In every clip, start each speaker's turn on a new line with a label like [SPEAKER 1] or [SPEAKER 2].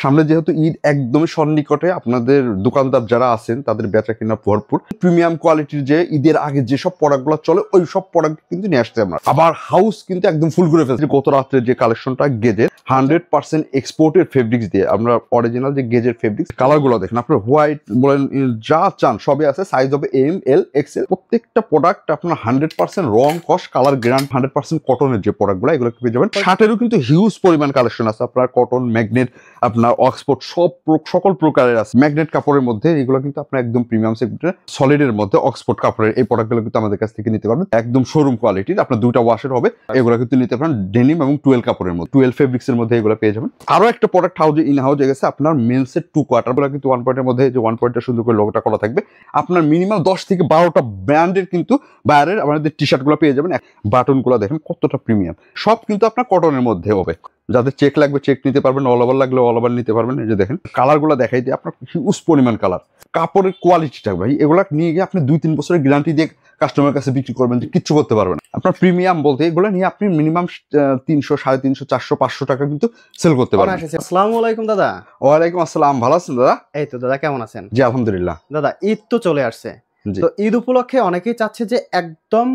[SPEAKER 1] সামনে যেহেতু ঈদ একদমই সন্নিকটে, আপনাদের দোকানদার যারা আছেন তাদের বেচা কিনা ভরপুর। প্রিমিয়াম কোয়ালিটির যে ঈদের আগে যেসব প্রোডাক্টগুলো চলে ওই সব প্রোডাক্ট কিন্তু নিয়ে আসছে আমরা। আবার হাউস কিন্তু একদম ফুল করে ফেলছে। গত রাত্রে যে কালেকশনটা গেজের 100% এক্সপোর্টের ফেব্রিক্স দিয়ে, আমরা অরিজিনাল যে গেজের ফেব্রিক্স কালারগুলো দেখেন, আপনার হোয়াইট বলেন যা চান সবই আছে। সাইজ হবে এম, এল, এক্সেল। প্রত্যেকটা প্রোডাক্ট আপনার 100% রং কস কালার গ্যারান্টি, 100% কটনের যে প্রোডাক্টগুলো এগুলো পেয়ে যাবেন। শার্টেরও কিন্তু হিউজ পরিমাণ কালেকশন আছে, আপনার কটন, ম্যাগনেট, আপনার অক্সফোর্ড সকল প্রকারের আছে। ম্যাগনেট কাপড়ের মধ্যে এগুলো কিন্তু আপনার একদম প্রিমিয়াম সেগমেন্টের, সলিডের মধ্যে অক্সফোর্ড কাপড়ের এই প্রোডাক্টগুলো কিন্তু আমাদের কাছ থেকে নিতে পারবেন একদম শোরুম কোয়ালিটির। আপনার দুইটা ওয়াশের হবে, এগুলো কিন্তু নিতে পারেন ডেনিম এবং 12 কাপড়ের মধ্যে, 12 ফেব্রিক্সের মধ্যে এগুলো পেয়ে যাবেন। আরো একটা প্রোডাক্ট হাউজে ইন হাউজে গেছে আপনার মেন্সের 2 কোয়ার্টার গুলো কিন্তু 1 পয়েন্টের মধ্যে, যে 1 পয়েন্টটা সুন্দর করে লোগোটা করা থাকবে। আপনার মিনিমাম 10 থেকে 12টা ব্র্যান্ডের কিন্তু বাইরের আমাদের টি শার্ট গুলো পেয়ে যাবেন। বাটন গুলো দেখেন কতটা প্রিমিয়াম, সব কিন্তু আপনার কটনের মধ্যে হবে। যাদের চেক লাগবে চেক নিতে পারবেন, অল ওভার লাগলে অল ওভার নিতে পারবেন। এই যে দেখেন কালার গুলো দেখাই দিয়ে আপনার হিউজ পরিমাণ কালার। কাপড়ের কোয়ালিটিটা ভাই, এগুলা নিয়ে গিয়ে আপনি 2-3 বছরের গ্যারান্টি দিয়ে কাস্টমারের কাছে বিক্রি করবেন, যে কিচ্ছু করতে পারবেন না। আপনার প্রিমিয়াম বলতে এগুলো নিয়ে আপনি মিনিমাম 300, 350, 400, 500 টাকা কিন্তু সেল করতে পারবেন।
[SPEAKER 2] আসসালামু আলাইকুম দাদা।
[SPEAKER 1] ওয়ালাইকুম আসসালাম, ভালো আছেন দাদা?
[SPEAKER 2] এই তো দাদা, কেমন আছেন?
[SPEAKER 1] জি আলহামদুলিল্লাহ।
[SPEAKER 2] দাদা ঈদ তো চলে আসছে, তো ঈদ উপলক্ষে অনেকেই চাচ্ছে যে একদম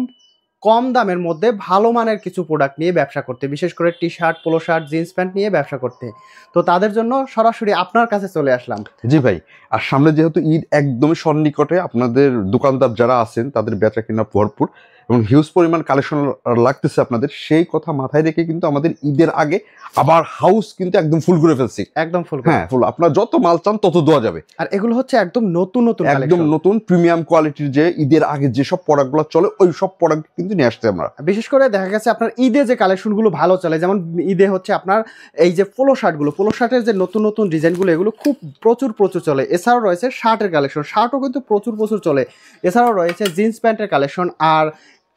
[SPEAKER 2] কম দামের মধ্যে ভালো মানের কিছু প্রোডাক্ট নিয়ে ব্যবসা করতে, বিশেষ করে T shirt, polo shirt, jeans pant নিয়ে ব্যবসা করতে। তো তাদের জন্য সরাসরি আপনার কাছে চলে আসলাম।
[SPEAKER 1] জি ভাই, আর সামনে যেহেতু ঈদ একদমই সন্নিকটে, আপনাদের দোকানদার যারা আছেন তাদের বেচা কিনা ভরপুর এবং হিউজ পরিমাণ কালেকশন লাগতেছে আপনাদের, সেই কথা মাথায় রেখে কিন্তু আমাদের ঈদের আগে আবার হাউস কিন্তু একদম ফুল করে ফেলছি।
[SPEAKER 2] একদম ফুল,
[SPEAKER 1] হ্যাঁ ফুল। আপনার যত মাল চান তত দেওয়া যাবে।
[SPEAKER 2] আর এগুলো হচ্ছে একদম নতুন
[SPEAKER 1] একদম নতুন প্রিমিয়াম কোয়ালিটির যে ঈদের আগে যেসব প্রোডাক্টগুলো চলে ওই সব প্রোডাক্ট কিন্তু নিয়ে আসছে আমরা।
[SPEAKER 2] বিশেষ করে দেখা গেছে আপনার ঈদে যে কালেকশনগুলো ভালো চলে, যেমন ঈদে হচ্ছে আপনার এই যে পোলো শার্টগুলো, পোলো শার্টের যে নতুন নতুন ডিজাইনগুলো এগুলো খুব প্রচুর চলে। এছাড়াও রয়েছে শার্টের কালেকশন, শার্টও কিন্তু প্রচুর চলে। এছাড়াও রয়েছে জিন্স প্যান্টের কালেকশন। আর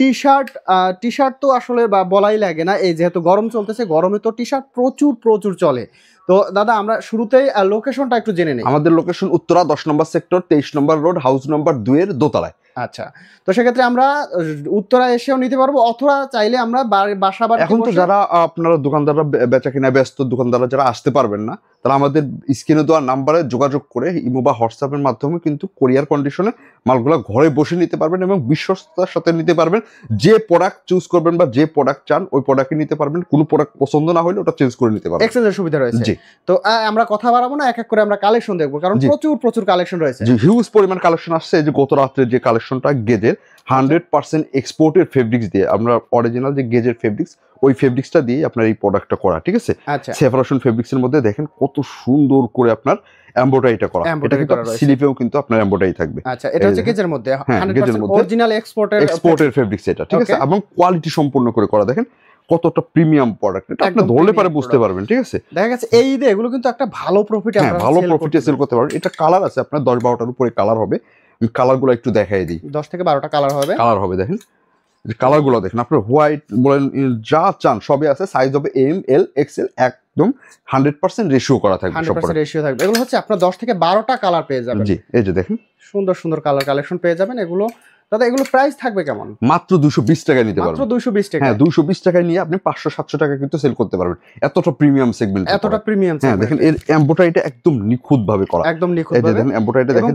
[SPEAKER 2] টি শার্ট তো আসলে বলাই লাগে না, এই যেহেতু গরম চলতেছে, গরমে তো টি শার্ট প্রচুর চলে। তো দাদা আমরা শুরুতেই লোকেশনটা একটু জেনে নিই।
[SPEAKER 1] আমাদের লোকেশন উত্তরা 10 নম্বর সেক্টর, 23 নম্বর রোড, হাউস নম্বর 2 এর দোতলায়।
[SPEAKER 2] আচ্ছা, তো সেক্ষেত্রে আমরা উত্তরা এসেও নিতে পারবো, অথবা চাইলে আমরা বাসা বাড়ি।
[SPEAKER 1] এখন তো যারা আপনারা দোকানদাররা বেচা কিনা ব্যস্ত, দোকানদাররা যারা আসতে পারবেন না, তারা আমাদের স্ক্রিনে দেওয়া নাম্বারে যোগাযোগ করে ইমো বা হোয়াটসঅ্যাপের মাধ্যমে কিন্তু কোরিয়ার কন্ডিশনে মালগুলো ঘরে বসে নিতে পারবেন এবং বিশ্বস্ততার সাথে নিতে পারবেন। যে প্রোডাক্ট চুজ করবেন বা যে প্রোডাক্ট চান ওই প্রোডাক্টই নিতে পারবেন। কোনো প্রোডাক্ট পছন্দ না হলে ওটা চেঞ্জ করে নিতে পারবেন,
[SPEAKER 2] এক্সচেঞ্জের সুবিধা রয়েছে।
[SPEAKER 1] জি।
[SPEAKER 2] তো আমরা কথা বাড়াবো না, এক এক করে আমরা কালেকশন দেখবো, কারণ প্রচুর কালেকশন রয়েছে।
[SPEAKER 1] জি, হিউজ পরিমাণ কালেকশন আসছে। এই যে গত রাত্রে যে কালেকশনটা গেজের 100% এক্সপোর্টের ফেব্রিক্স দিয়ে, আমরা অরিজিনাল যে গেজের ফেব্রিক্স ওই ফেব্রিক্সটা দিয়ে আপনার এই প্রোডাক্টটা করা, ঠিক আছে?
[SPEAKER 2] আচ্ছা,
[SPEAKER 1] সেফারেশন ফেব্রিক্সের মধ্যে দেখেন কত সুন্দর করে আপনার এমব্রয়ডারিটা করা। এটা কিন্তু স্লিপেও কিন্তু আপনার এমব্রয়ডারি থাকবে।
[SPEAKER 2] আচ্ছা, এটা হচ্ছে গেজের মধ্যে
[SPEAKER 1] 100%
[SPEAKER 2] অরিজিনাল এক্সপোর্টের
[SPEAKER 1] ফেব্রিক্স এটা, ঠিক আছে? এবং কোয়ালিটি সম্পূর্ণ করে করা, দেখেন কতটা প্রিমিয়াম প্রোডাক্ট। এটা আপনি ধরলে পারে বুঝতে পারবেন, ঠিক আছে?
[SPEAKER 2] দেখা গেছে এই ঈদে এগুলো কিন্তু একটা ভালো প্রফিটে
[SPEAKER 1] সেল করতে পারবেন। এটা কালার আছে আপনার 10-12টার উপরে কালার হবে। কালারগুলো একটু দেখাই দিই।
[SPEAKER 2] 10 থেকে 12টা কালার হবে।
[SPEAKER 1] দেখেন কালারগুলো দেখেন, আপনার হোয়াইট বলেন যা চান সবই আছে। সাইজ হবে এম, এল, এক্সেল। একদম 100% রেশিও করা থাকবে,
[SPEAKER 2] 100% রেশিও থাকবে। এগুলো হচ্ছে আপনার 10 থেকে 12টা কালার পেয়ে যাবেন।
[SPEAKER 1] জি, এই যে দেখেন
[SPEAKER 2] সুন্দর কালার কালেকশন পেয়ে যাবেন। এগুলো দাদা এগুলো প্রাইস থাকবে কেমন?
[SPEAKER 1] মাত্র 220 টাকায় নিতে পারবেন।
[SPEAKER 2] মাত্র 220 টাকা?
[SPEAKER 1] হ্যাঁ, 220 টাকায় নিয়ে আপনি 500-700 টাকা কিন্তু সেল করতে পারবেন। এতটা প্রিমিয়াম সেগমেন্ট,
[SPEAKER 2] এতটা প্রিমিয়াম।
[SPEAKER 1] হ্যাঁ দেখেন এর এমব্রয়ডারিটা একদম নিখুঁত ভাবে করা,
[SPEAKER 2] একদম নিখুঁত
[SPEAKER 1] ভাবে। দেখেন এমব্রয়ডারিটা দেখেন,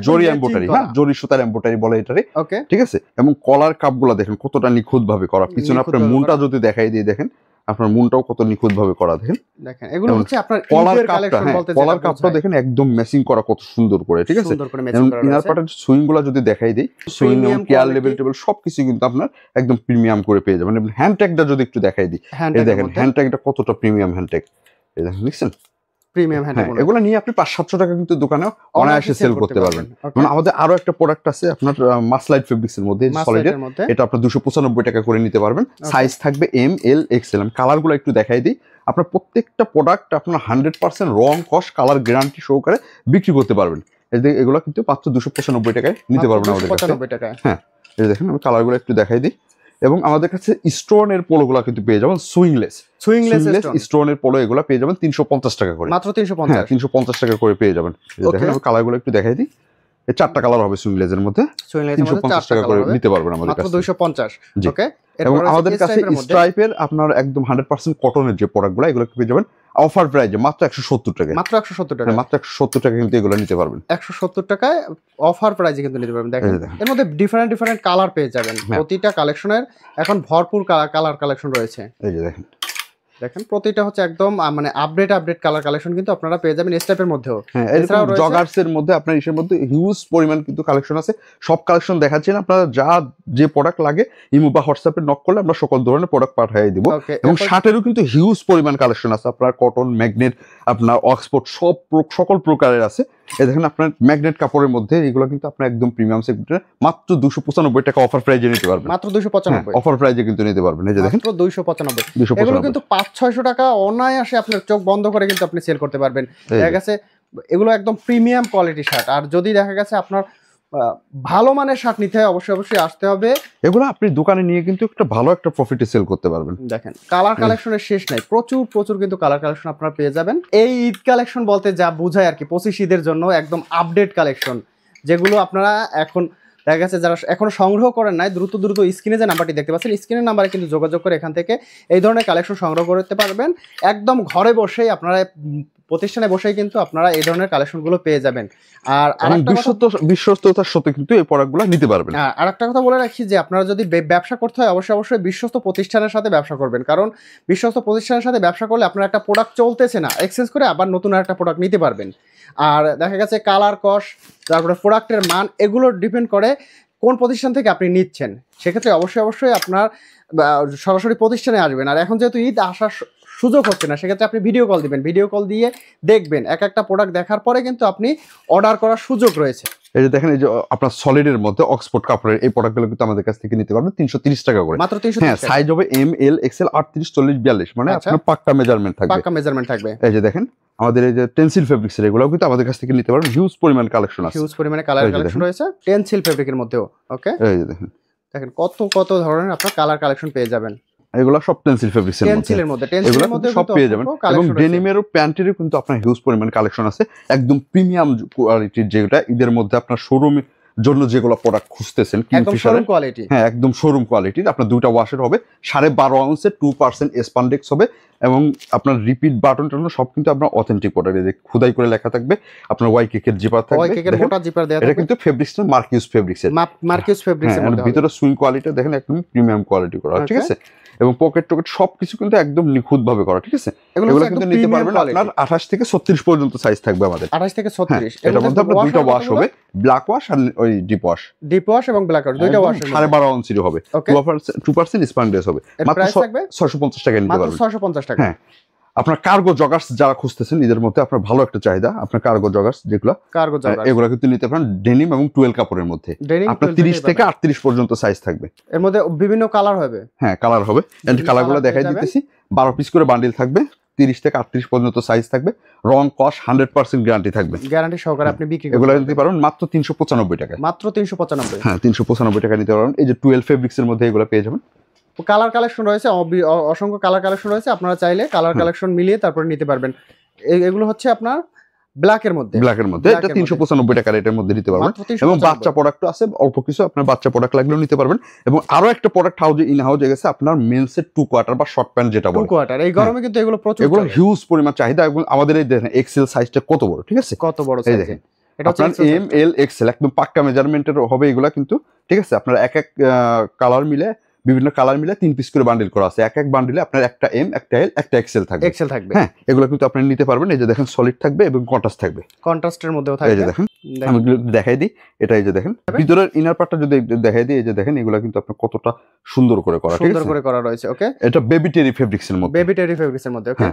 [SPEAKER 1] জরি এমব্রয়ডারি, হ্যাঁ জরি সুতার এমব্রয়ডারি বলে এটারে, ওকে, ঠিক আছে? এবং কলার কাপগুলো দেখেন কতটা নিখুঁত ভাবে করা। পিছনে আপনার মুনটা যদি দেখাই দিয়ে দেখেন, আপনার মুনটাও কত নিখুঁত ভাবে করা। দেখেন
[SPEAKER 2] এগুলো হচ্ছে আপনার
[SPEAKER 1] কলার কাপটা, কলার কাপটা দেখেন একদম ম্যাচিং করা কত সুন্দর করে, ঠিক আছে? ইনার পার্টের সুইং গুলা যদি দেখাই দেই, সুইং এবং কেয়ার লেভেল টেবিল সবকিছু কিন্তু আপনার একদম প্রিমিয়াম করে পেয়ে যাবেন। হ্যান্ড ট্যাগটা যদি একটু দেখাই দিই, এই দেখেন হ্যান্ড ট্যাগটা কতটা প্রিমিয়াম হ্যান্ড ট্যাগ, এই দেখেন দেখছেন
[SPEAKER 2] প্রিমিয়াম হ্যান্ড ট্যাগ।
[SPEAKER 1] এগুলো নিয়ে আপনি 500-700 টাকা কিন্তু দোকানে অনায়াসে সেল করতে পারবেন। মানে আমাদের আরো একটা প্রোডাক্ট আছে আপনার মাসলাইট ফেব্রিক্সের মধ্যে, সলিডের। এটা আপনার 295 টাকা করে নিতে পারবেন। সাইজ থাকবে এম, এল, এক্সেল। কালারগুলো একটু দেখাই দিই। আপনার প্রত্যেকটা প্রোডাক্ট আপনার 100% রং কস কালার গ্যারান্টি সহকারে বিক্রি করতে পারবেন। এগুলো কিন্তু মাত্র 295 টাকায় নিতে পারবেন আমাদের কাছে। হ্যাঁ, এই দেখেন আমি কালারগুলো একটু দেখাই দিই। এবং আমাদের কাছে স্টোনের পোলোগুলো কিন্তু পেয়ে যাবেন সুইংলেস স্টোনের পোলো, এগুলো পেয়ে যাবেন 350 টাকা করে,
[SPEAKER 2] মাত্র 350।
[SPEAKER 1] 350 টাকা করে পেয়ে যাবেন। দেখেন আমি কালারগুলো একটু দেখাই দিই। এই 4টা কালার হবে সুইংলেসের মধ্যে, 350 টাকা করে নিতে পারবেন আমাদের কাছে,
[SPEAKER 2] মাত্র 250। ওকে,
[SPEAKER 1] এবং আমাদের কাছে স্ট্রাইপের আপনার একদম 100% কটনের যে প্রোডাক্টগুলো এগুলো পেয়ে যাবেন অফার প্রাইজে মাত্র 170 টাকা,
[SPEAKER 2] মাত্র 170 টাকা,
[SPEAKER 1] মাত্র 170 টাকা কিন্তু এগুলো নিতে পারবেন।
[SPEAKER 2] 170 টাকায় অফার প্রাইজে কিন্তু নিতে পারবেন। দেখেন এর মধ্যে ডিফারেন্ট কালার পেয়ে যাবেন, প্রতিটা কালেকশনের এখন ভরপুর কালার কালেকশন রয়েছে।
[SPEAKER 1] এই যে দেখেন
[SPEAKER 2] প্রতিটা হচ্ছে একদম মানে আপডেট কালার কালেকশন কিন্তু আপনারা পেয়ে যাবেন স্টেপের মধ্যেও।
[SPEAKER 1] হ্যাঁ, এছাড়াও জগার্স এর মধ্যে আপনার ইসের মধ্যে হিউজ পরিমাণ কিন্তু কালেকশন আছে। সব কালেকশন দেখাচ্ছি না, আপনারা যে প্রোডাক্ট লাগে ইমো বা হোয়াটসঅ্যাপে নক করলে আমরা সকল ধরনের প্রোডাক্ট পাঠিয়ে দিব। এবং শার্টেরও কিন্তু হিউজ পরিমাণ কালেকশন আছে, আপনার কটন, ম্যাগনেট, আপনার অক্সফোর্ড সকল প্রকারের আছে। এই দেখেন আপনার ম্যাগনেট কাপড়ের মধ্যে এগুলো কিন্তু আপনার একদম প্রিমিয়াম সেগমেন্টে মাত্র 295 টাকা অফার প্রাইজে নিতে পারবেন।
[SPEAKER 2] মাত্র 295
[SPEAKER 1] অফার প্রাইজে কিন্তু নিতে পারবেন। এই যে দেখেন
[SPEAKER 2] মাত্র 295। এগুলো কিন্তু 500-600 টাকা অনায়াসে আপনার চোখ বন্ধ করে কিন্তু আপনি সেল করতে পারবেন। দেখা গেছে এগুলো একদম প্রিমিয়াম কোয়ালিটি শার্ট। আর যদি দেখা গেছে আপনার ভালো মানের শার্ট নিতে হয় অবশ্যই আসতে হবে।
[SPEAKER 1] এগুলো আপনি দোকানে নিয়ে কিন্তু একটা ভালো একটা প্রফিটে সেল করতে পারবেন।
[SPEAKER 2] দেখেন কালার কালেকশনের শেষ নাই, প্রচুর কিন্তু কালার কালেকশন আপনারা পেয়ে যাবেন। এই ঈদ কালেকশন বলতে যা বোঝায় আর কি, 25 ঈদের জন্য একদম আপডেট কালেকশন, যেগুলো আপনারা এখন দেখা গেছে যারা এখনো সংগ্রহ করেন নাই দ্রুত স্ক্রিনে যে নাম্বারটি দেখতে পাচ্ছেন স্ক্রিনের নাম্বারে কিন্তু যোগাযোগ করে এখান থেকে এই ধরনের কালেকশন সংগ্রহ করতে পারবেন। একদম ঘরে বসেই আপনারা প্রতিষ্ঠানে বসেই কিন্তু আপনারা এই ধরনের কালেকশনগুলো পেয়ে যাবেন। আর
[SPEAKER 1] বিশ্বস্ততার সাথে কিন্তু এই প্রোডাক্টগুলো নিতে পারবেন।
[SPEAKER 2] আর একটা কথা বলে রাখি যে আপনারা যদি ব্যবসা করতে হয় অবশ্যই বিশ্বস্ত প্রতিষ্ঠানের সাথে ব্যবসা করবেন, কারণ বিশ্বস্ত প্রতিষ্ঠানের সাথে ব্যবসা করলে আপনার একটা প্রোডাক্ট চলতেছে না, এক্সচেঞ্জ করে আবার নতুন একটা প্রোডাক্ট নিতে পারবেন। আর দেখা গেছে কালার কস, তারপরে প্রোডাক্টের মান, এগুলো ডিপেন্ড করে কোন প্রতিষ্ঠান থেকে আপনি নিচ্ছেন। সেক্ষেত্রে অবশ্যই আপনার সরাসরি প্রতিষ্ঠানে আসবেন। আর এখন যেহেতু ঈদ আসার সুযোগ হচ্ছে না, সেক্ষেত্রে আপনি ভিডিও কল দিবেন, ভিডিও কল দিয়ে দেখবেন, এক একটা প্রোডাক্ট দেখার পরে কিন্তু আপনি অর্ডার করার সুযোগ রয়েছে।
[SPEAKER 1] এই যে দেখেন এই যে আপনার সলিডের মধ্যে অক্সফোর্ড কাপড়ের এই প্রোডাক্টগুলো কিন্তু আমাদের কাছ থেকে নিতে পারবেন 330 টাকা করে,
[SPEAKER 2] মাত্র 330 টাকা।
[SPEAKER 1] হ্যাঁ, সাইজ হবে এম, এল, এক্সেল, 38, 40, 42, মানে আপনার পাক্কা মেজারমেন্ট থাকবে। এই যে দেখেন আমাদের এই যে টেনসিল ফেব্রিক্স এর এগুলোও কিন্তু আমাদের কাছ থেকে নিতে পারবেন। হিউজ পরিমাণ কালেকশন আছে,
[SPEAKER 2] হিউজ পরিমাণে কালার কালেকশন রয়েছে টেনসিল ফেব্রিকের মধ্যেও। ওকে, এই যে দেখেন কত ধরনের আপনার কালার কালেকশন পেয়ে যাবেন।
[SPEAKER 1] এগুলো সব টেনসিল ফেব্রিক্স এর মধ্যে সব পেয়ে যাবেন। এবং ডেনিমের প্যান্টেরও কিন্তু আপনার হিউজ পরিমাণ কালেকশন আছে, একদম প্রিমিয়াম কোয়ালিটির, যেটা ঈদের মধ্যে আপনার শোরুমে জন্য যেগুলো প্রোডাক্ট খুঁজতেছেন
[SPEAKER 2] কোয়ালিটি,
[SPEAKER 1] হ্যাঁ একদম শোরুম কোয়ালিটির। আপনার দুইটা ওয়াশের হবে, 12.5 আউন্সের 2% স্পান্ডেক্স হবে, এবং আপনার রিপিট বাটন টাটন সব কিন্তু আপনার অথেন্টিক প্রোডাক্ট, যে খোদাই করে লেখা থাকবে, আপনার ওয়াই কেকের জিপার থাকবে, এটা কিন্তু ফেব্রিক্স না, মার্কিউস ফেব্রিক্সের ভিতরে সুইং কোয়ালিটি দেখেন একদম প্রিমিয়াম কোয়ালিটি করা, ঠিক আছে। এবং পকেট টকেট সবকিছু কিন্তু একদম নিখুঁত ভাবে করা, ঠিক আছে। এগুলো কিন্তু নিতে পারবেন আপনার 28 থেকে 36 পর্যন্ত সাইজ থাকবে আমাদের,
[SPEAKER 2] 28 থেকে 36।
[SPEAKER 1] এটার মধ্যে আপনার দুইটা ওয়াশ হবে, ব্ল্যাক ওয়াশ আর ওই ডিপ ওয়াশ
[SPEAKER 2] এবং ব্ল্যাক ওয়াশ দুইটা ওয়াশ
[SPEAKER 1] 12.5 আউন্সের হবে, 2% স্পান্ডেস হবে, মাত্র 650 টাকা নিতে পারবেন,
[SPEAKER 2] 650 টাকা।
[SPEAKER 1] হ্যাঁ, আপনার কার্গো জগার্স যারা খুঁজতেছেন ঈদের মধ্যে, আপনার ভালো একটা চাহিদা, আপনার কার্গো জগার্স যেগুলো এগুলো কিন্তু নিতে পারেন ডেনিম এবং 12 কাপড়ের মধ্যে, আপনার 30 থেকে 38 পর্যন্ত সাইজ থাকবে।
[SPEAKER 2] এর মধ্যে বিভিন্ন কালার হবে,
[SPEAKER 1] হ্যাঁ কালার হবে, এন্ড কালারগুলো দেখাই দিতেছি। 12 পিস করে বান্ডিল থাকবে, 30 থেকে 38 পর্যন্ত সাইজ থাকবে, রং কস্ট 100% গ্যারান্টি থাকবে,
[SPEAKER 2] গ্যারান্টি সহকারে আপনি বিক্রি
[SPEAKER 1] এগুলো নিতে পারবেন মাত্র 395 টাকা,
[SPEAKER 2] মাত্র 395,
[SPEAKER 1] হ্যাঁ 395 টাকা নিতে পারবেন। এই যে 12 ফেব্রিক্স এর মধ্যে এগুলো পেয়ে যাবেন।
[SPEAKER 2] কালার কালেকশন রয়েছে, অসংখ্য কালার কালেকশন রয়েছে, আপনারা চাইলে কালার কালেকশন মিলিয়ে তারপরে নিতে পারবেন। এগুলো হচ্ছে আপনার ব্ল্যাকের মধ্যে
[SPEAKER 1] এটা 395 টাকা রেটের মধ্যে নিতে পারবেন। এবং বাচ্চা প্রোডাক্ট আছে অল্প কিছু, আপনার বাচ্চা প্রোডাক্ট লাগলেও নিতে পারবেন। এবং আরো একটা প্রোডাক্ট হাউজে ইন হাউজে গেছে আপনার মেন্সের 2 কোয়ার্টার বা শর্ট প্যান্ট, যেটা বলে
[SPEAKER 2] 2 কোয়ার্টার। এই গরমে কিন্তু এগুলো প্রচুর,
[SPEAKER 1] এগুলো হিউজ পরিমাণ চাহিদা। এবং আমাদের এই দেখেন এক্সেল সাইজটা কত বড়, ঠিক আছে,
[SPEAKER 2] কত বড় সাইজ, দেখেন
[SPEAKER 1] এটা আপনার এম, এল, এক্সেল একদম পাক্কা মেজারমেন্টের হবে এগুলা কিন্তু, ঠিক আছে। আপনার এক কালার মিলে, বিভিন্ন কালার মিলে 3 পিস করে বান্ডিল করা আছে, এক বান্ডিলে আপনার একটা এম, একটা এল, একটা এক্সেল থাকবে, হ্যাঁ এগুলো কিন্তু আপনি নিতে পারবেন। এই যে দেখেন সলিড থাকবে এবং কন্ট্রাস্ট থাকবে,
[SPEAKER 2] কন্ট্রাস্টের মধ্যেও থাকবে।
[SPEAKER 1] এই যে দেখেন আমি দেখাই দিই, এটা এই যে দেখেন ভিতরের ইনার পার্টটা যদি দেখাই দিই, এই যে দেখেন এগুলো কিন্তু আপনার কতটা সুন্দর করে করা, ঠিক আছে,
[SPEAKER 2] সুন্দর করে করা রয়েছে। ওকে,
[SPEAKER 1] এটা বেবি টেরি ফেব্রিক্স এর মধ্যে, ওকে।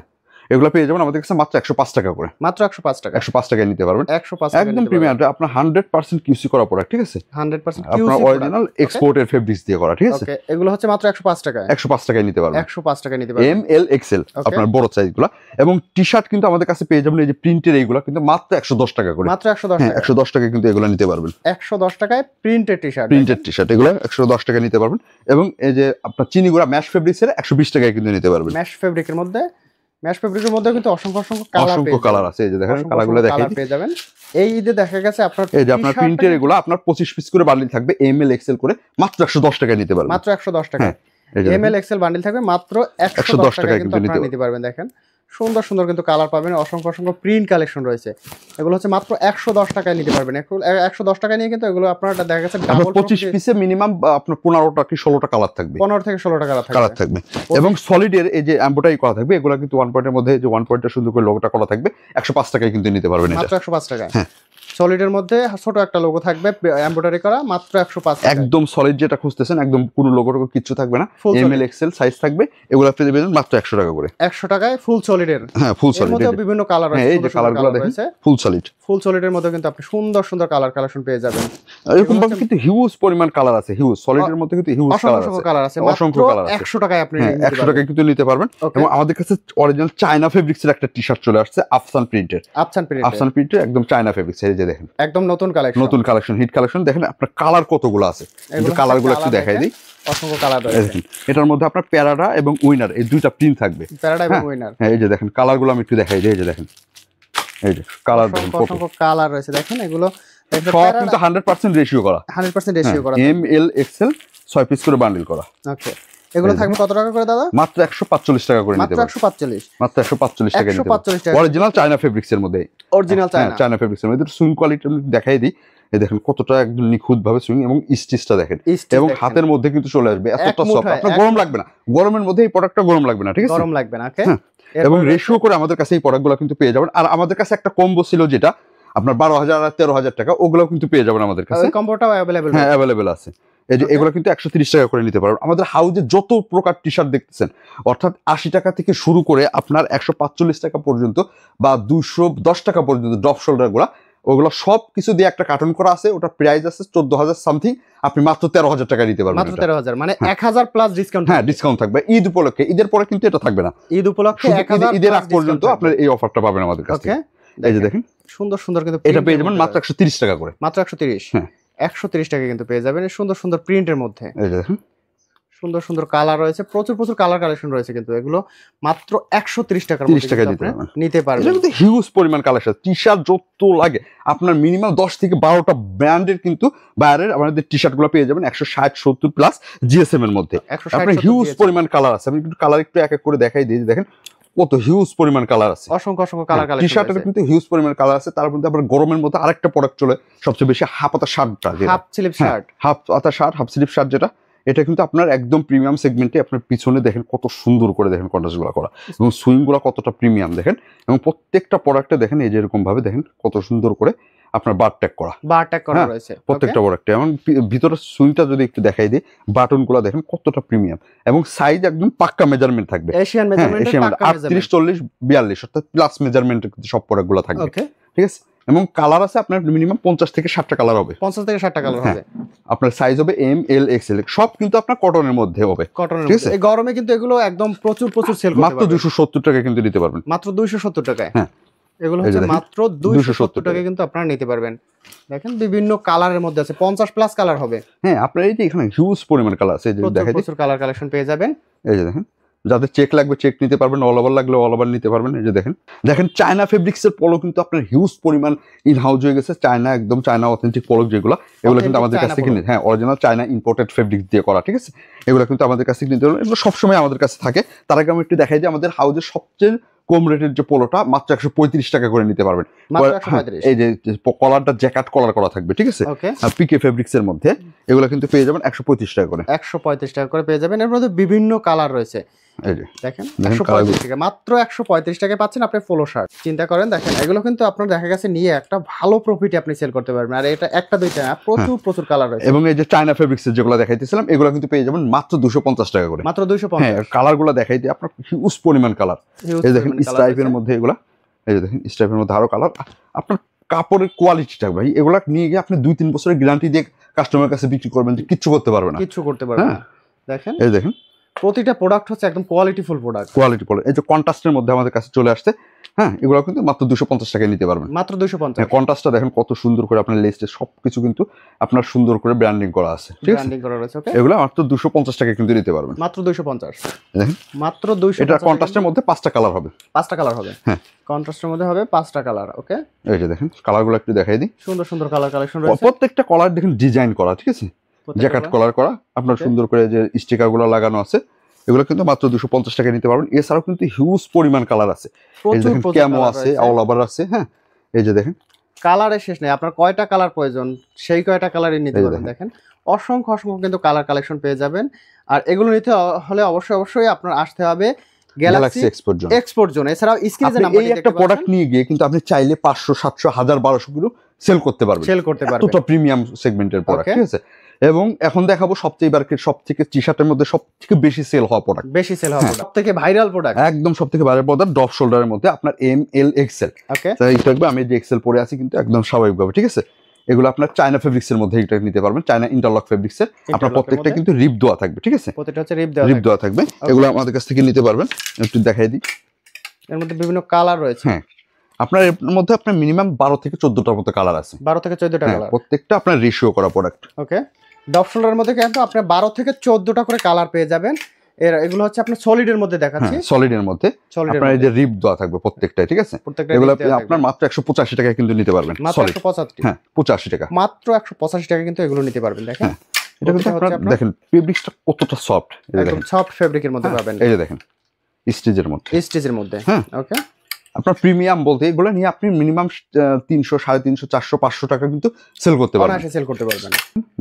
[SPEAKER 1] এগুলো পেয়ে যাবেন আমাদের কাছে মাত্র 105 টাকা করে,
[SPEAKER 2] মাত্র 105 টাকা,
[SPEAKER 1] 105 টাকায় নিতে পারবেন,
[SPEAKER 2] 105 টাকা
[SPEAKER 1] একদম প্রিমিয়াম, আপনার 100% কিউসি করা প্রোডাক্ট, ঠিক আছে,
[SPEAKER 2] 100%
[SPEAKER 1] কিউসি আপনার অরিজিনাল এক্সপোর্টের ফেব্রিক্স দিয়ে করা, ঠিক আছে।
[SPEAKER 2] ওকে, এগুলো হচ্ছে মাত্র 105 টাকা,
[SPEAKER 1] 105 টাকায় নিতে পারবেন,
[SPEAKER 2] 105 টাকায় নিতে পারবেন,
[SPEAKER 1] এম, এল, এক্সেল আপনার বড় সাইজগুলো। এবং টি-শার্ট কিন্তু আমাদের কাছে পেয়ে যাবেন এই যে প্রিন্টের এইগুলো কিন্তু মাত্র 110 টাকা করে,
[SPEAKER 2] মাত্র 110 টাকা,
[SPEAKER 1] 110 টাকায় কিন্তু এগুলো নিতে পারবেন,
[SPEAKER 2] 110 টাকায় প্রিন্টেড টি-শার্ট
[SPEAKER 1] এগুলো 110 টাকায় নিতে পারবেন। এবং এই যে আপনার চিনিগুড়া ম্যাশ ফেব্রিক্স এর 120 টাকায় কিন্তু নিতে পারবেন।
[SPEAKER 2] ম্যাশ ফেব্রিকের মধ্যে কিন্তু অসংখ্য
[SPEAKER 1] কালার আছে, এই যে দেখেন কালারগুলো দেখাই পেয়ে যাবেন।
[SPEAKER 2] এই ঈদে দেখা গেছে আপনার
[SPEAKER 1] এই যে আপনার প্রিন্টের এগুলো আপনার 25 পিস করে বান্ডিল থাকবে, এম, এল, এক্সেল করে, মাত্র 110 টাকায় নিতে পারবেন,
[SPEAKER 2] মাত্র 110 টাকা। এমএল এক্সেল বান্ডিল থাকবে মাত্র 110 টাকায় কিন্তু আপনারা নিতে পারবেন। দেখেন সুন্দর সুন্দর কিন্তু কালার পাবেন, অসংখ্য অসংখ্য প্রিন্ট কালেকশন রয়েছে। এগুলো হচ্ছে মাত্র 110 টাকায় নিতে পারবেন। 110 টাকা নিয়ে কিন্তু এগুলো আপনার দেখা গেছে ডাবল
[SPEAKER 1] 25 পিসে মিনিমাম আপনার 15টা কি 16টা কালার থাকবে,
[SPEAKER 2] 15 থেকে 16টা কালার থাকবে
[SPEAKER 1] এবং সলিডের এই যে এমব্রয়ডারি করা থাকবে, এগুলো কিন্তু 1 পয়েন্টের মধ্যে যে 1 পয়েন্টটা সুন্দর করে লোগোটা করা থাকবে 105 টাকায় কিন্তু নিতে পারবেন। এটা
[SPEAKER 2] মাত্র 105 টাকায়।
[SPEAKER 1] হ্যাঁ,
[SPEAKER 2] সলিডের মধ্যে ছোট একটা লোগো থাকবে এমব্রয়ডারি করা, মাত্র 105 টাকা।
[SPEAKER 1] একদম সলিড যেটা খুঁজতেছেন, একদম কোনো লোগো কিছু থাকবে না, এমএল এক্সেল সাইজ থাকবে, এগুলো পেয়ে যাবেন মাত্র 100 টাকা করে।
[SPEAKER 2] 100 টাকায় ফুল সলিডের।
[SPEAKER 1] হ্যাঁ, ফুল সলিড।
[SPEAKER 2] এর মধ্যে বিভিন্ন কালার আছে,
[SPEAKER 1] এই যে কালারগুলো দেখেন ফুল সলিড।
[SPEAKER 2] ফুল সলিডের মধ্যে কিন্তু আপনি সুন্দর সুন্দর কালার কালেকশন পেয়ে যাবেন।
[SPEAKER 1] এরকম ভাবে কিন্তু হিউজ পরিমাণ কালার আছে, হিউজ সলিডের মধ্যে কিন্তু হিউজ কালার আছে,
[SPEAKER 2] অসংখ্য কালার আছে। 100 টাকায় আপনি
[SPEAKER 1] 100 টাকায় কিন্তু নিতে পারবেন। এবং আমাদের কাছে অরিজিনাল চায়না ফেব্রিক্সের একটা টি-শার্ট চলে আসছে, আফসান প্রিন্টের। আফসান প্রিন্টের একদম চায়না ফেব্রিক্স। এই যে দেখেন
[SPEAKER 2] একদম নতুন কালেকশন,
[SPEAKER 1] হিট কালেকশন। দেখেন আপনার কালার কতগুলো আছে, কিন্তু কালারগুলো একটু দেখাই দিই।
[SPEAKER 2] অসংখ্য কালার রয়েছে।
[SPEAKER 1] এটার মধ্যে আপনার প্যারাডা এবং উইনার এই দুইটা প্রিন্ট থাকবে।
[SPEAKER 2] প্যারাডা এবং উইনার।
[SPEAKER 1] হ্যাঁ, এই যে দেখেন কালারগুলো আমি একটু দেখাই দিই। এই যে দেখেন, এই যে কালার দেখেন
[SPEAKER 2] অসংখ্য কালার রয়েছে। দেখেন এগুলো
[SPEAKER 1] সব কিন্তু 100% রেশিও করা,
[SPEAKER 2] 100% রেশিও করা,
[SPEAKER 1] এম এল এক্সেল 6 পিস করে বান্ডিল করা।
[SPEAKER 2] ওকে, এগুলো থাকবে কত টাকা করে দাদা?
[SPEAKER 1] মাত্র 145 টাকা করে নিতে পারবেন। মাত্র 145 টাকা নিতে পারবেন। অরিজিনাল চায়না ফেব্রিক্স এর মধ্যে,
[SPEAKER 2] অরিজিনাল চায়না
[SPEAKER 1] ফেব্রিক্স এর মধ্যে সুইং কোয়ালিটি দেখাই দিই। এই দেখেন কতটা একদম নিখুঁত ভাবে সুইং, এবং স্টিচটা দেখেন, এবং হাতের মধ্যে কিন্তু চলে আসবে এতটা সফট, আপনার গরম লাগবে না। গরমের মধ্যে এই প্রোডাক্টটা গরম লাগবে না, ঠিক আছে?
[SPEAKER 2] গরম লাগবে না। ওকে,
[SPEAKER 1] এবং রেশিও করে আমাদের কাছে এই প্রোডাক্টগুলো কিন্তু পেয়ে যাবেন। আর আমাদের কাছে একটা কম্বো ছিল যেটা আপনার 12,000 আর 13,000 টাকা, ওগুলো কিন্তু পেয়ে যাবেন আমাদের কাছে।
[SPEAKER 2] কম্বোটাও अवेलेबल,
[SPEAKER 1] হ্যাঁ अवेलेबल আছে। এই যে এগুলো কিন্তু 130 টাকা করে নিতে পারবেন। আমাদের হাউজে যত প্রকার টি-শার্ট দেখতেছেন, অর্থাৎ 80 টাকা থেকে শুরু করে আপনার 145 টাকা পর্যন্ত বা 210 টাকা পর্যন্ত ড্রপ শোল্ডারগুলো, ওগুলো সব কিছু দিয়ে একটা কার্টন করা আছে। ওটা প্রাইস আছে 14,000 সামথিং, আপনি মাত্র 13,000 টাকা দিতে পারবেন।
[SPEAKER 2] মাত্র 13,000 মানে 1000 প্লাস ডিসকাউন্ট।
[SPEAKER 1] হ্যাঁ, ডিসকাউন্ট থাকবে ঈদ উপলক্ষে। ঈদের পরে কিন্তু এটা থাকবে না।
[SPEAKER 2] ঈদ উপলক্ষে 1000
[SPEAKER 1] ঈদের আগ পর্যন্ত আপনার এই অফারটা পাবেন আমাদের কাছে। এই যে দেখেন
[SPEAKER 2] সুন্দর সুন্দর কিন্তু
[SPEAKER 1] এটা পেয়ে যাবেন মাত্র 130 টাকা করে।
[SPEAKER 2] মাত্র 130। হ্যাঁ, 130 টাকা কিন্তু পেয়ে যাবেন সুন্দর সুন্দর প্রিন্টের মধ্যে।
[SPEAKER 1] এই যে দেখেন
[SPEAKER 2] সুন্দর সুন্দর কালার রয়েছে, প্রচুর প্রচুর কালার কালেকশন রয়েছে। কিন্তু এগুলো মাত্র 130 টাকার মধ্যে নিতে পারবেন।
[SPEAKER 1] এটা কিন্তু হিউজ পরিমাণ কালেকশন। টি-শার্ট যত লাগে আপনার মিনিমাম 10 থেকে 12টা ব্র্যান্ডের কিন্তু বাইরের আমাদের টি-শার্টগুলো পেয়ে যাবেন 160 70 প্লাস জিএসএম এর মধ্যে। আপনার হিউজ পরিমাণ কালার আছে। আমি একটু কালার একটু এক এক করে দেখাই দিই। দেখেন কত হিউজ পরিমাণ কালার আছে,
[SPEAKER 2] অসংখ্য অসংখ্য কালার কালেকশন।
[SPEAKER 1] টি-শার্টের কিন্তু হিউজ পরিমাণ কালার আছে। তার মধ্যে আবার গরমের মধ্যে আরেকটা প্রোডাক্ট চলে সবচেয়ে বেশি, হাফ হাতা শার্টটা,
[SPEAKER 2] হাফ স্লিভ শার্ট,
[SPEAKER 1] হাফ হাতা শার্ট, হাফ স্লিভ শার্ট যেটা, এটা কিন্তু আপনার একদম প্রিমিয়াম সেগমেন্টে। আপনার পিছনে দেখেন কত সুন্দর করে দেখেন কন্ট্রাস্টগুলো করা, এবং সুইংগুলো কতটা প্রিমিয়াম দেখেন, এবং প্রত্যেকটা প্রোডাক্টে দেখেন এই যে এরকম ভাবে দেখেন কত সুন্দর করে আপনার বার ট্যাগ করা
[SPEAKER 2] রয়েছে
[SPEAKER 1] প্রত্যেকটা প্রোডাক্টে। এবং ভিতরের সুইংটা যদি একটু দেখাই দিই, বাটনগুলো দেখেন কতটা প্রিমিয়াম, এবং সাইজ একদম পাক্কা মেজারমেন্ট থাকবে,
[SPEAKER 2] এশিয়ান মেজারমেন্ট
[SPEAKER 1] 38 40 42 অর্থাৎ প্লাস মেজারমেন্টের সব প্রোডাক্টগুলো থাকবে। ঠিক আছে, এবং কালার আছে আপনার মিনিমাম 50 থেকে 60টা কালার হবে।
[SPEAKER 2] 50 থেকে 60টা কালার হবে।
[SPEAKER 1] আপনার সাইজ হবে এম এল এক্সেল, সব কিন্তু আপনার কটনের মধ্যে হবে।
[SPEAKER 2] কটনের মধ্যে এই গরমে কিন্তু এগুলো একদম প্রচুর প্রচুর সেল করতে পারবেন।
[SPEAKER 1] মাত্র 270 টাকা কিন্তু নিতে পারবেন।
[SPEAKER 2] মাত্র 270 টাকায়।
[SPEAKER 1] হ্যাঁ,
[SPEAKER 2] এগুলো হচ্ছে মাত্র 270 টাকায় কিন্তু আপনারা নিতে পারবেন। দেখেন বিভিন্ন কালারের মধ্যে আছে, 50 প্লাস কালার হবে।
[SPEAKER 1] হ্যাঁ, আপনার এই যে এখানে হিউজ পরিমাণ কালার আছে, এই যে দেখাই দিই,
[SPEAKER 2] প্রচুর কালার কালেকশন পেয়ে যাবেন।
[SPEAKER 1] এই যে দেখেন, যাদের চেক লাগবে চেক নিতে পারবেন, অল ওভার লাগলে অল ওভার নিতে পারবেন। এই যে দেখেন দেখেন চায়না ফেব্রিক্সের পলো কিন্তু আপনার হিউজ পরিমাণ ইন হাউস হয়ে গেছে। চায়না একদম চায়না অথেন্টিক পলো যেগুলো, এগুলো কিন্তু আমাদের কাছ থেকে নিতে, হ্যাঁ অরিজিনাল চায়না ইম্পোর্টেড ফেব্রিক্স দিয়ে করা। ঠিক আছে, এগুলো কিন্তু আমাদের কাছ থেকে নিতে পারবেন। এগুলো সবসময় আমাদের কাছে থাকে। তার আগে আমি একটু দেখাই যে আমাদের হাউজের সবচেয়ে কম রেটের যে পোলোটা মাত্র 135 টাকা করে নিতে পারবেন। এই যে কলারটা জ্যাকেট কলার করা থাকবে, ঠিক আছে, আর পিকে ফেব্রিক্স এর মধ্যে এগুলো কিন্তু পেয়ে যাবেন 135 টাকা করে।
[SPEAKER 2] 135 টাকা করে পেয়ে যাবেন। এর মধ্যে বিভিন্ন কালার রয়েছে। এই যে দেখেন 135 টাকা, মাত্র 135 টাকায় পাচ্ছেন আপনি পোলো শার্ট। চিন্তা করেন, দেখেন এগুলো কিন্তু আপনার দেখা গেছে নিয়ে একটা ভালো প্রফিটে আপনি সেল করতে পারবেন। আর এটা একটা দুইটা না, প্রচুর প্রচুর কালার রয়েছে।
[SPEAKER 1] এবং এই যে চায়না ফেব্রিক্স এর যেগুলো দেখাইতেছিলাম, এগুলো কিন্তু পেয়ে যাবেন মাত্র 250 টাকা করে।
[SPEAKER 2] মাত্র 250।
[SPEAKER 1] হ্যাঁ, কালারগুলো দেখাই দিই, আপনার হিউজ পরিমাণ কালার। এই দেখেন স্ট্রাইপের মধ্যে এগুলা, এই যে দেখেন স্ট্রাইপের মধ্যে আরো কালার। আপনার কাপড়ের কোয়ালিটিটা ভাই, এগুলা নিয়ে গিয়ে আপনি 2-3 বছরের গ্যারান্টি দিয়ে কাস্টমারের কাছে বিক্রি করবেন, যে কিচ্ছু করতে পারবে না,
[SPEAKER 2] কিচ্ছু করতে পারবে না। দেখেন
[SPEAKER 1] এই দেখেন
[SPEAKER 2] প্রতিটা প্রোডাক্ট হচ্ছে একদম কোয়ালিটিফুল প্রোডাক্ট,
[SPEAKER 1] কোয়ালিটি পড়ে। এই যে কন্ট্রাস্টের মধ্যে আমাদের কাছে চলে আসছে, হ্যাঁ এগুলো কিন্তু মাত্র 250 টাকায় নিতে পারবেন।
[SPEAKER 2] মাত্র 250।
[SPEAKER 1] কন্ট্রাস্টটা দেখেন কত সুন্দর করে আপনার লেসে সবকিছু কিন্তু আপনার সুন্দর করে ব্র্যান্ডিং করা আছে, ঠিক আছে,
[SPEAKER 2] ব্র্যান্ডিং করা রয়েছে। ওকে,
[SPEAKER 1] এগুলো মাত্র 250 টাকায় কিন্তু নিতে পারবেন।
[SPEAKER 2] মাত্র 250।
[SPEAKER 1] দেখেন
[SPEAKER 2] মাত্র 250।
[SPEAKER 1] এটা কন্ট্রাস্টের মধ্যে 5টা কালার হবে।
[SPEAKER 2] 5টা কালার হবে।
[SPEAKER 1] হ্যাঁ,
[SPEAKER 2] কন্ট্রাস্টের মধ্যে হবে 5টা কালার। ওকে,
[SPEAKER 1] এই যে দেখেন কালারগুলো একটু দেখাই দিই।
[SPEAKER 2] সুন্দর সুন্দর কালার কালেকশন রয়েছে।
[SPEAKER 1] প্রত্যেকটা কালার দেখেন ডিজাইন করা, ঠিক আছে, জ্যাকেট কলার করা, আপনার
[SPEAKER 2] Okay.
[SPEAKER 1] সুন্দর করে যে স্টিকার গুলো লাগানো আছে, এগুলো কিন্তু মাত্র 250 টাকা নিতে পারবেন। এছাড়াও কিন্তু হিউজ পরিমাণ কালার আছে, এই যে দেখেন ক্যামো আছে, অল ওভার আছে। হ্যাঁ, এই যে দেখেন
[SPEAKER 2] কালারের শেষ নেই, আপনার কয়টা কালার প্রয়োজন সেই কয়টা কালারই নিতে
[SPEAKER 1] এই
[SPEAKER 2] পারবেন।
[SPEAKER 1] দেখেন।
[SPEAKER 2] দেখেন অসংখ্য অসংখ্য কিন্তু কালার কালেকশন পেয়ে যাবেন। আর এগুলো নিতে হলে অবশ্যই আপনার আসতে হবে
[SPEAKER 1] Galaxy
[SPEAKER 2] Galaxy
[SPEAKER 1] export zone.
[SPEAKER 2] Export zone. এছাড়াও স্ক্রিনে যে
[SPEAKER 1] আপনি
[SPEAKER 2] নাম্বার
[SPEAKER 1] এই একটা প্রোডাক্ট নিয়ে গিয়ে কিন্তু আপনি চাইলে 500, 700, 1000, 1200 গুলো সেল করতে পারবেন,
[SPEAKER 2] সেল করতে পারবেন।
[SPEAKER 1] এতটা প্রিমিয়াম সেগমেন্টের প্রোডাক্ট।
[SPEAKER 2] Okay.
[SPEAKER 1] ঠিক আছে, এবং এখন দেখাবো সবচেয়ে এবারকে সবথেকে টি-শার্টের মধ্যে সবথেকে বেশি সেল হওয়া প্রোডাক্ট,
[SPEAKER 2] বেশি সেল হবে, সবথেকে ভাইরাল প্রোডাক্ট।
[SPEAKER 1] একদম সবথেকে ভালো প্রোডাক্ট, ডপ শোল্ডারের মধ্যে আপনার এম এল এক্সেল।
[SPEAKER 2] ওকে,
[SPEAKER 1] তাই থাকবে, আমি যে এক্সেল পরে আছি কিন্তু একদম স্বাভাবিকভাবে। ঠিক আছে, এগুলো আপনার চায়না ফেব্রিক্স এর মধ্যে এটা নিতে পারবেন, চায়না ইন্টারলক ফেব্রিক্স এর। আপনার প্রত্যেকটা কিন্তু রিপ দেওয়া থাকবে। ঠিক আছে,
[SPEAKER 2] প্রত্যেকটা হচ্ছে রিপ দেওয়া
[SPEAKER 1] রিপ
[SPEAKER 2] থাকবে।
[SPEAKER 1] দেওয়া থাকবে। এগুলো আমাদের কাছ থেকে নিতে পারবেন, একটু দেখাই দিই।
[SPEAKER 2] এর মধ্যে বিভিন্ন কালার রয়েছে।
[SPEAKER 1] হ্যাঁ, আপনার এর মধ্যে আপনার মিনিমাম 12 থেকে 14টার মতো কালার আছে,
[SPEAKER 2] 12 থেকে 14টা
[SPEAKER 1] হ্যাঁ,
[SPEAKER 2] কালার।
[SPEAKER 1] প্রত্যেকটা আপনার রেশিও করা প্রোডাক্ট।
[SPEAKER 2] ওকে, ডপ শোল্ডারের মধ্যে কিন্তু আপনি 12 থেকে 14টা করে কালার পেয়ে যাবেন। এগুলো হচ্ছে আপনার সলিডের মধ্যে দেখাচ্ছি,
[SPEAKER 1] হ্যাঁ, সলিডের মধ্যে
[SPEAKER 2] সলিডের
[SPEAKER 1] আপনার এই যে রিপ দেওয়া থাকবে প্রত্যেকটাই। ঠিক আছে,
[SPEAKER 2] প্রত্যেকটা
[SPEAKER 1] এগুলো
[SPEAKER 2] রিপ দেওয়া
[SPEAKER 1] আপনার মাত্র 185 টাকায় কিন্তু নিতে পারবেন,
[SPEAKER 2] মাত্র
[SPEAKER 1] সলিড।
[SPEAKER 2] 185।
[SPEAKER 1] হ্যাঁ, 85 টাকা,
[SPEAKER 2] মাত্র 185 টাকা কিন্তু এগুলো নিতে পারবেন। দেখেন
[SPEAKER 1] হ্যাঁ, এটা কিন্তু
[SPEAKER 2] প্রত্যেকটা
[SPEAKER 1] আপনার
[SPEAKER 2] হচ্ছে আপনার
[SPEAKER 1] দেখেন ফেব্রিক্সটা কতটা সফট,
[SPEAKER 2] একদম সফট ফেব্রিকের মধ্যে পাবেন,
[SPEAKER 1] এই যে দেখেন স্টিচের মধ্যে।
[SPEAKER 2] স্টিচের মধ্যে।
[SPEAKER 1] হ্যাঁ,
[SPEAKER 2] ওকে,
[SPEAKER 1] আপনার প্রিমিয়াম বলতে এগুলো নিয়ে আপনি মিনিমাম 300, 350, 400, 500 টাকা কিন্তু সেল করতে পারবেন,
[SPEAKER 2] অনায়াসে সেল করতে পারবেন।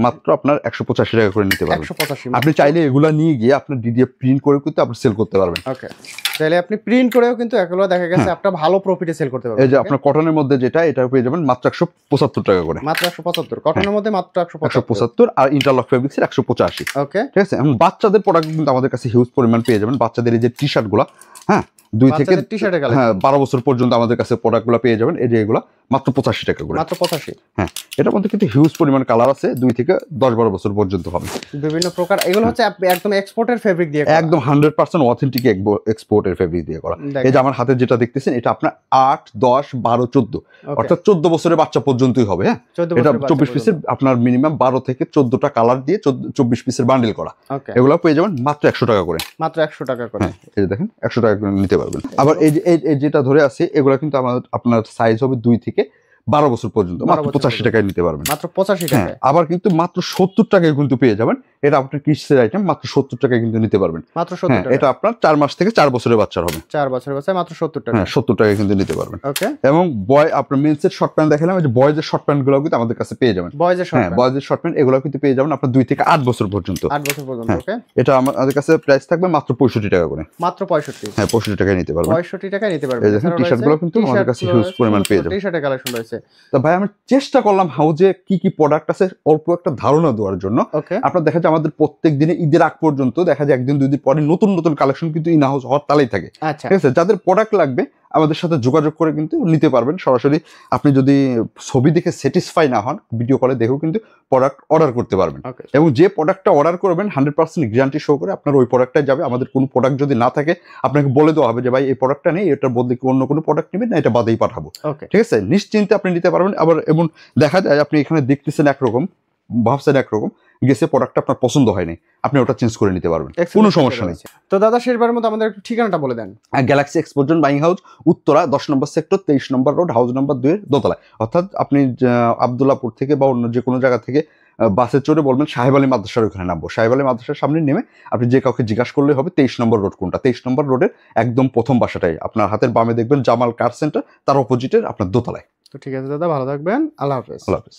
[SPEAKER 1] মাত্র আপনার 185 টাকা করে নিতে পারবেন।
[SPEAKER 2] 185।
[SPEAKER 1] আপনি চাইলে এগুলা নিয়ে গিয়ে আপনার ডিডিএফ প্রিন্ট করে কিন্তু আপনি সেল করতে পারবেন।
[SPEAKER 2] ওকে, তাহলে আপনি প্রিন্ট করেও কিন্তু এগুলো দেখা গেছে আপনার ভালো প্রফিটে সেল করতে পারবেন।
[SPEAKER 1] এই যে আপনার কটনের মধ্যে যেটা, এটা পেয়ে যাবেন মাত্র 175 টাকা করে,
[SPEAKER 2] মাত্র 175। কটনের মধ্যে মাত্র 175।
[SPEAKER 1] 175, আর ইন্টারলক ফেব্রিক্স এর 185।
[SPEAKER 2] ওকে,
[SPEAKER 1] ঠিক আছে, এখন বাচ্চাদের প্রোডাক্ট কিন্তু আমাদের কাছে হিউজ পরিমাণ পেয়ে যাবেন। বাচ্চাদের এই যে টি শার্ট গুলা, হ্যাঁ, 2 থেকে
[SPEAKER 2] টি-শার্টের কালেকশন,
[SPEAKER 1] হ্যাঁ 12 বছর পর্যন্ত আমাদের কাছে প্রোডাক্টগুলো পেয়ে যাবেন। এই যে এগুলা মাত্র 85 টাকা করে,
[SPEAKER 2] মাত্র 85।
[SPEAKER 1] হ্যাঁ, এটার মধ্যে কিন্তু হিউজ পরিমাণ কালার আছে, 2 থেকে 10-12 বছর পর্যন্ত হবে,
[SPEAKER 2] বিভিন্ন প্রকার। এগুলো হচ্ছে একদম এক্সপোর্টের ফেব্রিক দিয়ে করা।
[SPEAKER 1] একদম 100% অথেন্টিক এক্সপোর্টের ফেব্রিক দিয়ে করা।
[SPEAKER 2] দেখেন।
[SPEAKER 1] এই যে আমার হাতে যেটা দেখতেছেন, এটা আপনার 8, 10, 12, 14,
[SPEAKER 2] Okay.
[SPEAKER 1] অর্থাৎ 14 বছরের বাচ্চা পর্যন্তই হবে। হ্যাঁ,
[SPEAKER 2] 14
[SPEAKER 1] এটা
[SPEAKER 2] বছরের বাচ্চা
[SPEAKER 1] 24 পিসের আপনার মিনিমাম 12 থেকে 14টা কালার দিয়ে 24 পিসের বান্ডেল করা।
[SPEAKER 2] ওকে,
[SPEAKER 1] এগুলো পেয়ে যাবেন মাত্র 100 টাকা করে।
[SPEAKER 2] মাত্র 100 টাকা করে।
[SPEAKER 1] হ্যাঁ, এই যে দেখেন 100 টাকা করে নিতে পারবেন। আবার এই যে যেটা ধরে আছে, এগুলো কিন্তু আপনার সাইজ হবে 2 থেকে 12 বছর পর্যন্ত,
[SPEAKER 2] 12
[SPEAKER 1] মাত্র
[SPEAKER 2] বছর
[SPEAKER 1] 85 টাকায় নিতে পারবেন।
[SPEAKER 2] মাত্র 85
[SPEAKER 1] হ্যাঁ,
[SPEAKER 2] টাকায়।
[SPEAKER 1] আবার কিন্তু মাত্র 70 টাকায় কিন্তু পেয়ে যাবেন। এটা আপনার কিডসের আইটেম, মাত্র 70 টাকায় কিন্তু নিতে পারবেন।
[SPEAKER 2] মাত্র
[SPEAKER 1] হ্যাঁ,
[SPEAKER 2] 70 টাকা।
[SPEAKER 1] এটা আপনার 4 মাস থেকে 4 বছরের বাচ্চার হবে।
[SPEAKER 2] 4 বছরের বাচ্চা মাত্র 70 টাকা।
[SPEAKER 1] হ্যাঁ, 70 টাকায় কিন্তু নিতে পারবেন।
[SPEAKER 2] ওকে,
[SPEAKER 1] এবং বয় আপনার মেন্সের শর্ট প্যান্ট দেখালাম, এই যে বয়েজের শর্ট প্যান্ট গুলো কিন্তু আমাদের কাছে পেয়ে যাবেন।
[SPEAKER 2] বয়েজের
[SPEAKER 1] হ্যাঁ,
[SPEAKER 2] শর্ট,
[SPEAKER 1] বয়েজের শর্ট প্যান্ট এগুলো কিন্তু পেয়ে যাবেন আপনার 2 থেকে 8 বছর পর্যন্ত।
[SPEAKER 2] 8 বছর পর্যন্ত।
[SPEAKER 1] হ্যাঁ।
[SPEAKER 2] ওকে,
[SPEAKER 1] এটা আমাদের কাছে প্রাইস থাকবে মাত্র 65 টাকা করে।
[SPEAKER 2] মাত্র 65।
[SPEAKER 1] হ্যাঁ, 65 টাকায় নিতে পারবেন।
[SPEAKER 2] 65 টাকায় নিতে পারবেন।
[SPEAKER 1] এই দেখেন টি-শার্ট গুলো কিন্তু আমাদের কাছে হিউজ পরিমাণ পেয়ে যাবেন।
[SPEAKER 2] টি-শার্টের কালেকশন রয়েছে।
[SPEAKER 1] তো ভাই আমি চেষ্টা করলাম হাউজে কি কি প্রোডাক্ট আছে অল্প একটা ধারণা দেওয়ার জন্য।
[SPEAKER 2] ওকে,
[SPEAKER 1] আপনার দেখা যায় আমাদের প্রত্যেক দিনে ঈদের আগ পর্যন্ত দেখা যায় 1 দিন 2 দিন পরে নতুন নতুন কালেকশন কিন্তু ইন হাউস হওয়ার তালেই থাকে।
[SPEAKER 2] আচ্ছা,
[SPEAKER 1] ঠিক আছে, যাদের প্রোডাক্ট লাগবে আমাদের সাথে যোগাযোগ করে কিন্তু নিতে পারবেন সরাসরি। আপনি যদি ছবি দেখে স্যাটিসফাই না হন, ভিডিও কলে দেখেও কিন্তু প্রোডাক্ট অর্ডার করতে পারবেন।
[SPEAKER 2] ওকে,
[SPEAKER 1] এবং যে প্রোডাক্টটা অর্ডার করবেন 100% গ্যারান্টি শো করে আপনার ওই প্রোডাক্টটাই যাবে। আমাদের কোনো প্রোডাক্ট যদি না থাকে আপনাকে বলে দেওয়া হবে যে ভাই এই প্রোডাক্টটা নেই, এটার বদলে কি অন্য কোনো প্রোডাক্ট নেবেন না, এটা বাদেই পাঠাবো।
[SPEAKER 2] ওকে,
[SPEAKER 1] ঠিক আছে, নিশ্চিন্তে আপনি নিতে পারবেন। আবার এমন দেখা যায় আপনি এখানে দেখতেছেন একরকম, ভাবছেন একরকম, গেছে প্রোডাক্টটা আপনার পছন্দ হয়নি, আপনি ওটা চেঞ্জ করে নিতে পারবেন, কোনো সমস্যা নেই।
[SPEAKER 2] তো দাদা শেষবারের মতো আমাদের একটু ঠিকানাটা বলে দেন।
[SPEAKER 1] Galaxy export zone buying house, Uttara 10 নম্বর সেক্টর, 23 নম্বর রোড, হাউস নাম্বার 2 এর দোতলায়। অর্থাৎ আপনি আব্দুল্লাহপুর থেকে বা অন্য যে কোনো জায়গা থেকে বাসে চড়ে বলবেন সাহেব আলী মাদ্রাসার ওখানে নামবো, সাহেব আলী মাদ্রাসার সামনে নেমে আপনি যে কাউকে জিজ্ঞাসা করলে হবে 23 নম্বর রোড কোনটা। 23 নম্বর রোডের একদম প্রথম বাসাটাই আপনার হাতের বামে দেখবেন জামাল কার সেন্টার, তার অপোজিটের আপনার দোতলায়।
[SPEAKER 2] তো ঠিক আছে দাদা, ভালো থাকবেন। আল্লাহ হাফেজ।
[SPEAKER 1] আল্লাহ হাফেজ।